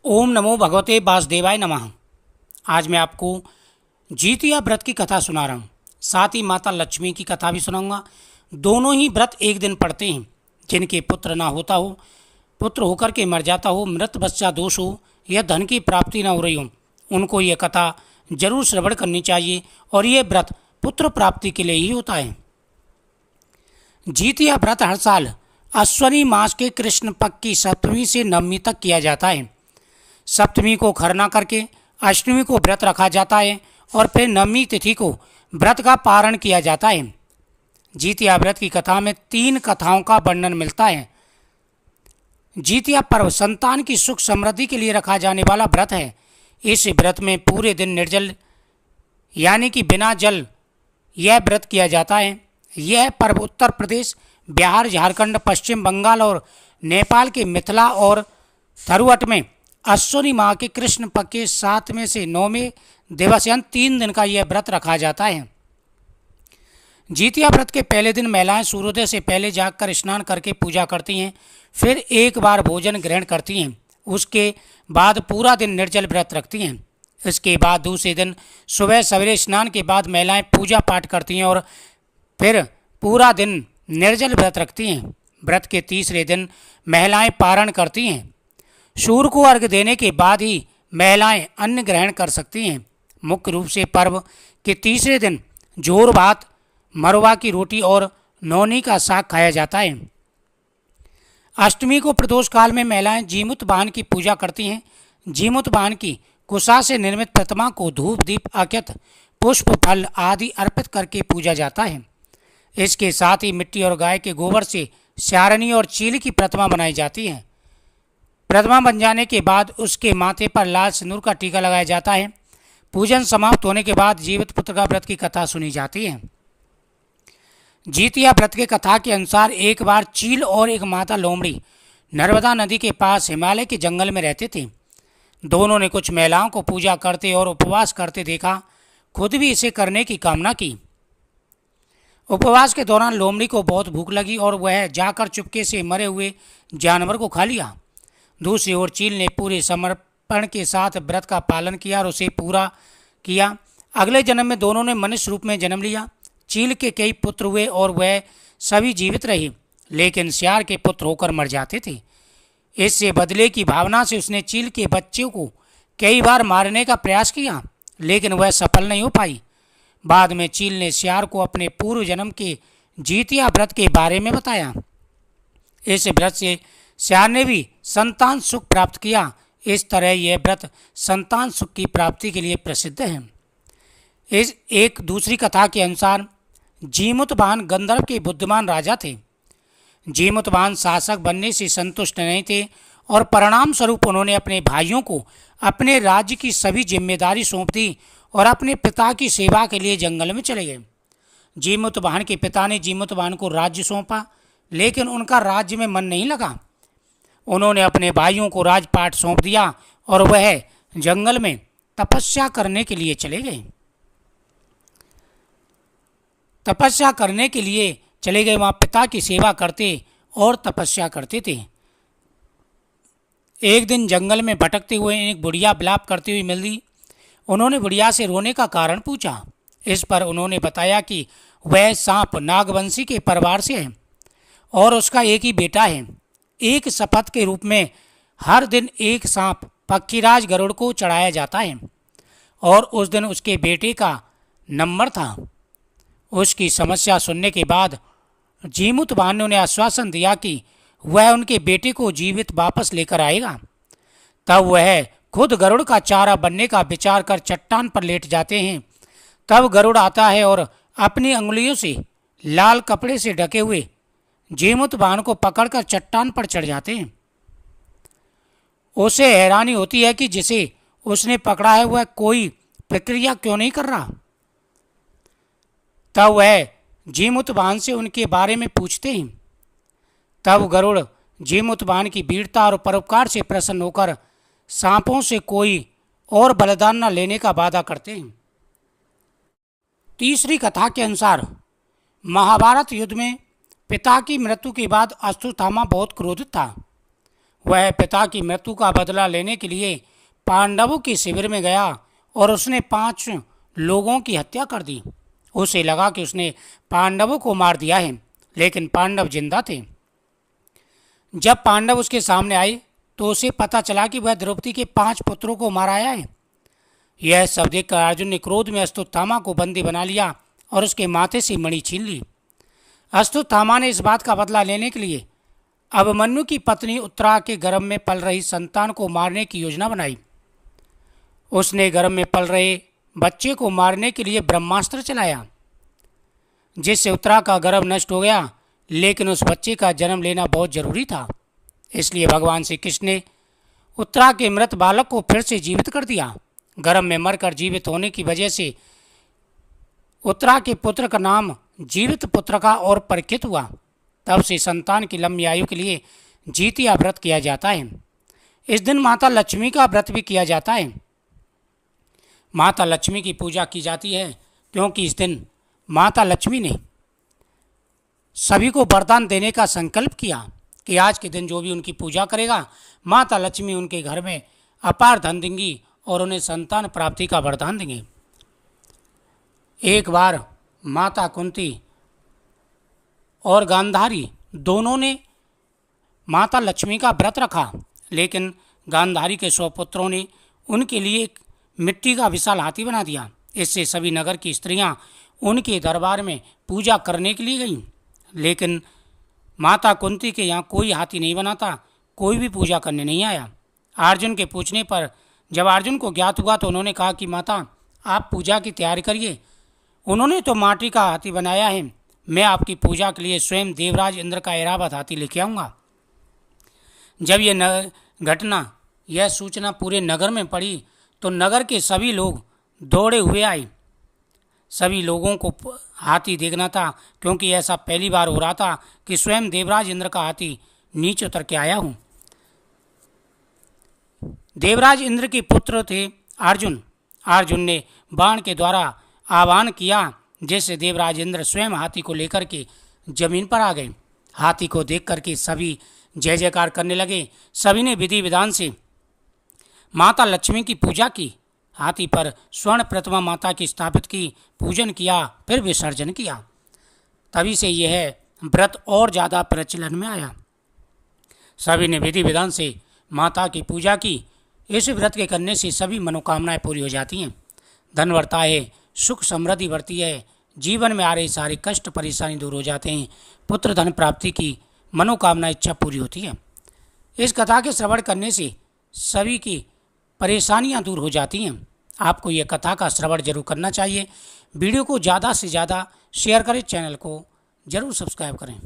ओम नमो भगवते वासुदेवाय नमः। आज मैं आपको जीतिया व्रत की कथा सुना रहा हूँ। साथ ही माता लक्ष्मी की कथा भी सुनाऊंगा। दोनों ही व्रत एक दिन पढ़ते हैं। जिनके पुत्र ना होता हो, पुत्र होकर के मर जाता हो, मृत बच्चा दोष हो या धन की प्राप्ति ना हो रही हो, उनको ये कथा जरूर श्रवण करनी चाहिए। और ये व्रत पुत्र प्राप्ति के लिए ही होता है। जीतिया व्रत हर साल अश्वनी मास के कृष्ण पक्ष की सप्तमी से नवमी तक किया जाता है। सप्तमी को खरना करके अष्टमी को व्रत रखा जाता है और फिर नवमी तिथि को व्रत का पारण किया जाता है। जीतिया व्रत की कथा में 3 कथाओं का वर्णन मिलता है। जीतिया पर्व संतान की सुख समृद्धि के लिए रखा जाने वाला व्रत है। इस व्रत में पूरे दिन निर्जल यानी कि बिना जल यह व्रत किया जाता है। यह पर्व उत्तर प्रदेश, बिहार, झारखंड, पश्चिम बंगाल और नेपाल के मिथिला और थरुअट में अश्विनी माह के कृष्ण पक्ष के 7वें से 9वें दिवस यानी 3 दिन का यह व्रत रखा जाता है। जीतिया व्रत के पहले दिन महिलाएं सूर्योदय से पहले जागकर स्नान करके पूजा करती हैं, फिर एक बार भोजन ग्रहण करती हैं। उसके बाद पूरा दिन निर्जल व्रत रखती हैं। इसके बाद दूसरे दिन सुबह सवेरे स्नान के बाद महिलाएं पूजा पाठ करती हैं और फिर पूरा दिन निर्जल व्रत रखती हैं। व्रत के तीसरे दिन महिलाएं पारण करती हैं। सूर्य को अर्घ्य देने के बाद ही महिलाएं अन्न ग्रहण कर सकती हैं। मुख्य रूप से पर्व के तीसरे दिन जोर भात, मरवा की रोटी और नौनी का साग खाया जाता है। अष्टमी को प्रदोष काल में महिलाएं जीमूत वाहन की पूजा करती हैं। जीमूत वाहन की कुशा से निर्मित प्रतिमा को धूप, दीप, अक्षत, पुष्प, फल आदि अर्पित करके पूजा जाता है। इसके साथ ही मिट्टी और गाय के गोबर से स्यारनी और चील की प्रतिमा बनाई जाती है। प्रतिमा बन जाने के बाद उसके माथे पर लाल सिंदूर का टीका लगाया जाता है। पूजन समाप्त होने के बाद जीवित पुत्र का व्रत की कथा सुनी जाती है। जीतिया व्रत की कथा के अनुसार एक बार चील और एक माता लोमड़ी नर्मदा नदी के पास हिमालय के जंगल में रहते थे। दोनों ने कुछ महिलाओं को पूजा करते और उपवास करते देखा, खुद भी इसे करने की कामना की। उपवास के दौरान लोमड़ी को बहुत भूख लगी और वह जाकर चुपके से मरे हुए जानवर को खा लिया। दूसरी ओर चील ने पूरे समर्पण के साथ व्रत का पालन किया और उसे पूरा किया। अगले जन्म में दोनों ने मनुष्य रूप में जन्म लिया। चील के कई पुत्र हुए और वह सभी जीवित रहे, लेकिन सियार के पुत्र होकर मर जाते थे। इससे बदले की भावना से उसने चील के बच्चों को कई बार मारने का प्रयास किया, लेकिन वह सफल नहीं हो पाई। बाद में चील ने सियार को अपने पूर्व जन्म के जीतिया व्रत के बारे में बताया। इस व्रत से सियार ने भी संतान सुख प्राप्त किया। इस तरह यह व्रत संतान सुख की प्राप्ति के लिए प्रसिद्ध है। इस एक दूसरी कथा के अनुसार जीमूतवाहन गंधर्व के बुद्धिमान राजा थे। जीमूतवाहन शासक बनने से संतुष्ट नहीं थे और परिणाम स्वरूप उन्होंने अपने भाइयों को अपने राज्य की सभी जिम्मेदारी सौंप दी और अपने पिता की सेवा के लिए जंगल में चले गए। जीमूतवाहन के पिता ने जीमूतवाहन को राज्य सौंपा, लेकिन उनका राज्य में मन नहीं लगा। उन्होंने अपने भाइयों को राजपाट सौंप दिया और वह जंगल में तपस्या करने के लिए चले गए। वहाँ पिता की सेवा करते और तपस्या करते थे। एक दिन जंगल में भटकते हुए एक बुढ़िया विलाप करती हुई मिली। उन्होंने बुढ़िया से रोने का कारण पूछा। इस पर उन्होंने बताया कि वह सांप नागवंशी के परिवार से है और उसका एक ही बेटा है। एक शपथ के रूप में हर दिन एक सांप पक्षीराज गरुड़ को चढ़ाया जाता है और उस दिन उसके बेटे का नंबर था। उसकी समस्या सुनने के बाद जीमूतवाहन ने उन्हें आश्वासन दिया कि वह उनके बेटे को जीवित वापस लेकर आएगा। तब वह खुद गरुड़ का चारा बनने का विचार कर चट्टान पर लेट जाते हैं। तब गरुड़ आता है और अपनी अंगुलियों से लाल कपड़े से ढके हुए जीमूतवाहन को पकड़कर चट्टान पर चढ़ जाते हैं। उसे हैरानी होती है कि जिसे उसने पकड़ा है वह कोई प्रक्रिया क्यों नहीं कर रहा। तब वह जीमूतवाहन से उनके बारे में पूछते हैं। तब गरुड़ जीमूतवाहन की वीरता और परोपकार से प्रसन्न होकर सांपों से कोई और बलिदान न लेने का वादा करते हैं। तीसरी कथा के अनुसार महाभारत युद्ध में पिता की मृत्यु के बाद अश्वत्थामा बहुत क्रोधित था। वह पिता की मृत्यु का बदला लेने के लिए पांडवों के शिविर में गया और उसने 5 लोगों की हत्या कर दी। उसे लगा कि उसने पांडवों को मार दिया है, लेकिन पांडव जिंदा थे। जब पांडव उसके सामने आए तो उसे पता चला कि वह द्रौपदी के 5 पुत्रों को मार आया है। यह सब देखकर अर्जुन ने क्रोध में अश्वत्थामा को बंदी बना लिया और उसके माथे से मणि छीन ली। अश्वत्थामा ने इस बात का बदला लेने के लिए अभिमन्यु की पत्नी उत्तरा के गर्भ में पल रही संतान को मारने की योजना बनाई। उसने गर्भ में पल रहे बच्चे को मारने के लिए ब्रह्मास्त्र चलाया, जिससे उत्तरा का गर्भ नष्ट हो गया, लेकिन उस बच्चे का जन्म लेना बहुत जरूरी था। इसलिए भगवान श्री कृष्ण ने उत्तरा के मृत बालक को फिर से जीवित कर दिया। गर्भ में मरकर जीवित होने की वजह से उत्तरा के पुत्र का नाम जीवित पुत्र का और परिचित हुआ। तब से संतान की लंबी आयु के लिए जीतिया व्रत किया जाता है। इस दिन माता लक्ष्मी का व्रत भी किया जाता है। माता लक्ष्मी की पूजा की जाती है क्योंकि इस दिन माता लक्ष्मी ने सभी को वरदान देने का संकल्प किया कि आज के दिन जो भी उनकी पूजा करेगा, माता लक्ष्मी उनके घर में अपार धन देंगी और उन्हें संतान प्राप्ति का वरदान देंगे। एक बार माता कुंती और गांधारी दोनों ने माता लक्ष्मी का व्रत रखा, लेकिन गांधारी के 100 पुत्रों ने उनके लिए एक मिट्टी का विशाल हाथी बना दिया। इससे सभी नगर की स्त्रियां उनके दरबार में पूजा करने के लिए गईं, लेकिन माता कुंती के यहाँ कोई हाथी नहीं बना था, कोई भी पूजा करने नहीं आया। अर्जुन के पूछने पर जब अर्जुन को ज्ञात हुआ तो उन्होंने कहा कि माता, आप पूजा की तैयारी करिए, उन्होंने तो माटी का हाथी बनाया है, मैं आपकी पूजा के लिए स्वयं देवराज इंद्र का ऐरावत हाथी लेके आऊँगा। जब यह सूचना पूरे नगर में पड़ी तो नगर के सभी लोग दौड़े हुए आए। सभी लोगों को हाथी देखना था, क्योंकि ऐसा पहली बार हो रहा था कि स्वयं देवराज इंद्र का हाथी नीचे उतर के आया हूँ। देवराज इंद्र के पुत्र थे अर्जुन। अर्जुन ने बाण के द्वारा आह्वान किया, जिससे देवराज इंद्र स्वयं हाथी को लेकर के जमीन पर आ गए। हाथी को देख करके सभी जय जयकार करने लगे। सभी ने विधि विधान से माता लक्ष्मी की पूजा की। हाथी पर स्वर्ण प्रतिमा माता की स्थापित की, पूजन किया, फिर विसर्जन किया। तभी से यह व्रत और ज़्यादा प्रचलन में आया। सभी ने विधि विधान से माता की पूजा की। इस व्रत के करने से सभी मनोकामनाएं पूरी हो जाती हैं, धन बढ़ता है, सुख समृद्धि बढ़ती है, जीवन में आ रहे सारे कष्ट परेशानी दूर हो जाते हैं, पुत्र धन प्राप्ति की मनोकामना इच्छा पूरी होती है। इस कथा के श्रवण करने से सभी की परेशानियां दूर हो जाती हैं। आपको यह कथा का श्रवण जरूर करना चाहिए। वीडियो को ज़्यादा से ज़्यादा शेयर करें, चैनल को जरूर सब्सक्राइब करें।